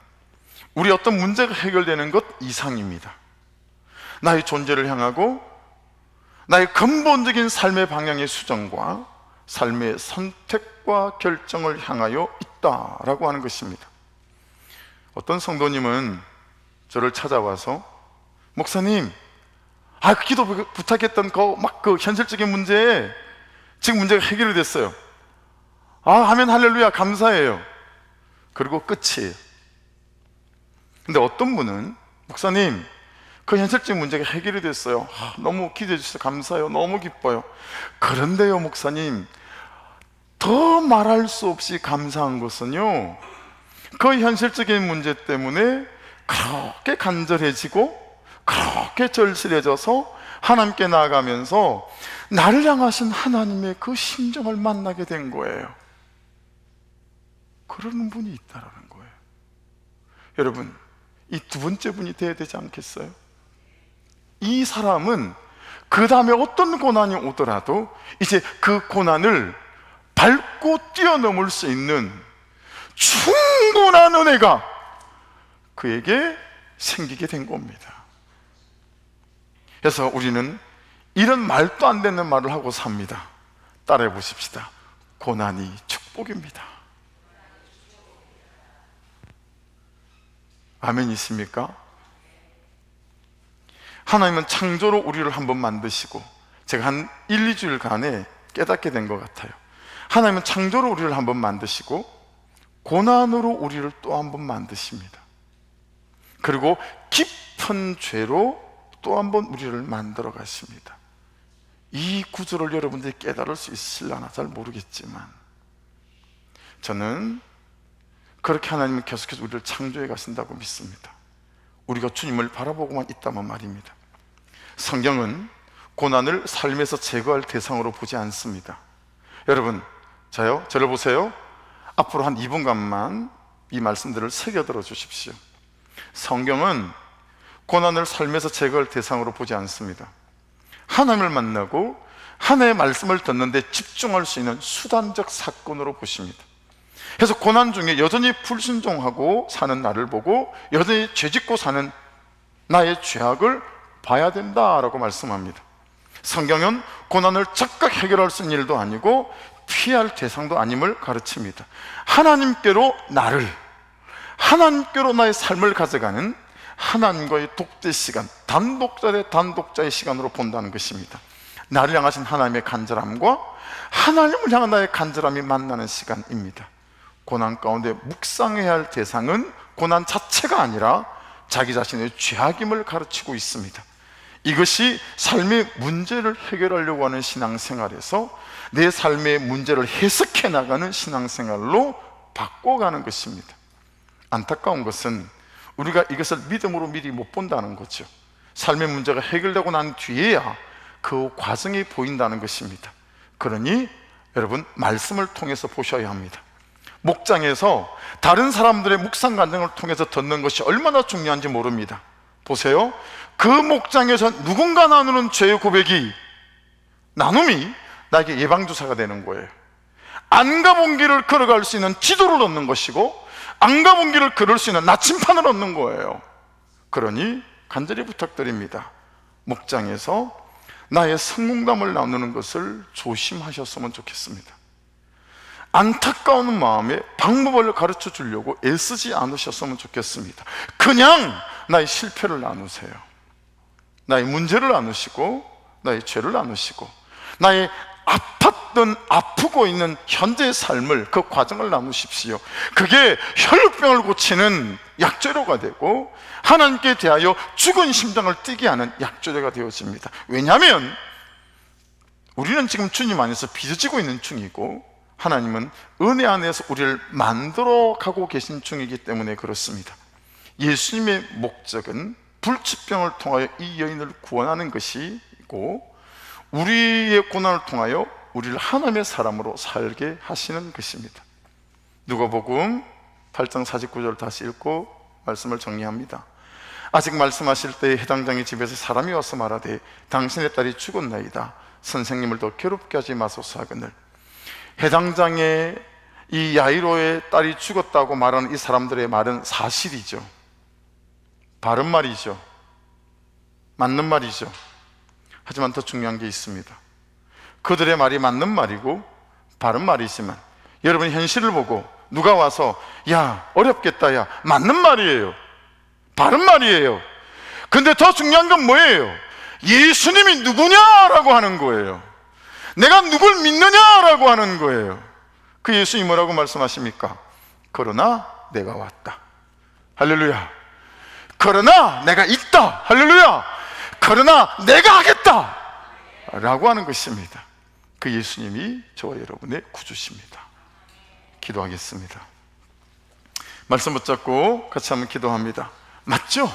우리 어떤 문제가 해결되는 것 이상입니다. 나의 존재를 향하고 나의 근본적인 삶의 방향의 수정과 삶의 선택과 결정을 향하여 있다라고 하는 것입니다. 어떤 성도님은 저를 찾아와서 목사님, 기도 부탁했던 그 현실적인 문제, 지금 문제가 해결이 됐어요. 하면 할렐루야, 감사해요. 그리고 끝이에요. 근데 어떤 분은 목사님, 그 현실적인 문제가 해결이 됐어요. 너무 기도해 주셔서 감사해요. 너무 기뻐요. 그런데요 목사님, 더 말할 수 없이 감사한 것은요, 그 현실적인 문제 때문에 그렇게 간절해지고 그렇게 절실해져서 하나님께 나아가면서 나를 향하신 하나님의 그 심정을 만나게 된 거예요. 그러는 분이 있다라는 거예요. 여러분, 이 두 번째 분이 돼야 되지 않겠어요? 이 사람은 그 다음에 어떤 고난이 오더라도 이제 그 고난을 밟고 뛰어넘을 수 있는 충분한 은혜가 그에게 생기게 된 겁니다. 그래서 우리는 이런 말도 안 되는 말을 하고 삽니다. 따라해 보십시다. 고난이 축복입니다. 아멘이십니까? 하나님은 창조로 우리를 한번 만드시고, 제가 한 1, 2주일간에 깨닫게 된 것 같아요. 하나님은 창조로 우리를 한번 만드시고 고난으로 우리를 또 한번 만드십니다. 그리고 깊은 죄로 또 한번 우리를 만들어 가십니다. 이 구조를 여러분들이 깨달을 수 있으려나 잘 모르겠지만 저는 그렇게 하나님은 계속해서 우리를 창조해 가신다고 믿습니다. 우리가 주님을 바라보고만 있다면 말입니다. 성경은 고난을 삶에서 제거할 대상으로 보지 않습니다. 여러분, 저를 보세요. 앞으로 한 2분간만 이 말씀들을 새겨들어 주십시오. 성경은 고난을 삶에서 제거할 대상으로 보지 않습니다. 하나님을 만나고 하나님의 말씀을 듣는데 집중할 수 있는 수단적 사건으로 보십니다. 그래서 고난 중에 여전히 불순종하고 사는 나를 보고 여전히 죄짓고 사는 나의 죄악을 봐야 된다라고 말씀합니다. 성경은 고난을 즉각 해결할 수 있는 일도 아니고 피할 대상도 아님을 가르칩니다. 하나님께로 나를, 하나님께로 나의 삶을 가져가는 하나님과의 독대 시간, 단독자 대 단독자의 시간으로 본다는 것입니다. 나를 향하신 하나님의 간절함과 하나님을 향한 나의 간절함이 만나는 시간입니다. 고난 가운데 묵상해야 할 대상은 고난 자체가 아니라 자기 자신의 죄악임을 가르치고 있습니다. 이것이 삶의 문제를 해결하려고 하는 신앙생활에서 내 삶의 문제를 해석해 나가는 신앙생활로 바꿔가는 것입니다. 안타까운 것은 우리가 이것을 믿음으로 미리 못 본다는 거죠. 삶의 문제가 해결되고 난 뒤에야 그 과정이 보인다는 것입니다. 그러니 여러분, 말씀을 통해서 보셔야 합니다. 목장에서 다른 사람들의 묵상 간증을 통해서 듣는 것이 얼마나 중요한지 모릅니다. 보세요, 그 목장에서 누군가 나누는 죄의 고백이, 나눔이 나에게 예방주사가 되는 거예요. 안 가본 길을 걸어갈 수 있는 지도를 얻는 것이고, 안 가본 길을 걸을 수 있는 나침판을 얻는 거예요. 그러니 간절히 부탁드립니다. 목장에서 나의 성공담을 나누는 것을 조심하셨으면 좋겠습니다. 안타까운 마음에 방법을 가르쳐 주려고 애쓰지 않으셨으면 좋겠습니다. 그냥 나의 실패를 나누세요. 나의 문제를 나누시고, 나의 죄를 나누시고, 나의 아팠던 아프고 있는 현재의 삶을, 그 과정을 나누십시오. 그게 혈육병을 고치는 약재료가 되고 하나님께 대하여 죽은 심장을 뛰게 하는 약재료가 되어집니다. 왜냐하면 우리는 지금 주님 안에서 빚어지고 있는 중이고, 하나님은 은혜 안에서 우리를 만들어 가고 계신 중이기 때문에 그렇습니다. 예수님의 목적은 불치병을 통하여 이 여인을 구원하는 것이고, 우리의 고난을 통하여 우리를 하나님의 사람으로 살게 하시는 것입니다. 누가복음 8장 49절 다시 읽고 말씀을 정리합니다. 아직 말씀하실 때에 해당장의 집에서 사람이 와서 말하되 당신의 딸이 죽었나이다. 선생님을 더 괴롭게 하지 마소서 하거늘. 해당장의 이 야이로의 딸이 죽었다고 말하는 이 사람들의 말은 사실이죠. 바른 말이죠. 맞는 말이죠. 하지만 더 중요한 게 있습니다. 그들의 말이 맞는 말이고 바른 말이지만, 여러분 현실을 보고 누가 와서 야 어렵겠다, 야 맞는 말이에요, 바른 말이에요. 근데 더 중요한 건 뭐예요? 예수님이 누구냐라고 하는 거예요. 내가 누굴 믿느냐라고 하는 거예요. 그 예수님이 뭐라고 말씀하십니까? 그러나 내가 왔다. 할렐루야. 그러나 내가 있다. 할렐루야. 그러나 내가 하겠다 라고 하는 것입니다. 그 예수님이 저와 여러분의 구주십니다. 기도하겠습니다. 말씀 붙잡고 같이 한번 기도합니다. 맞죠?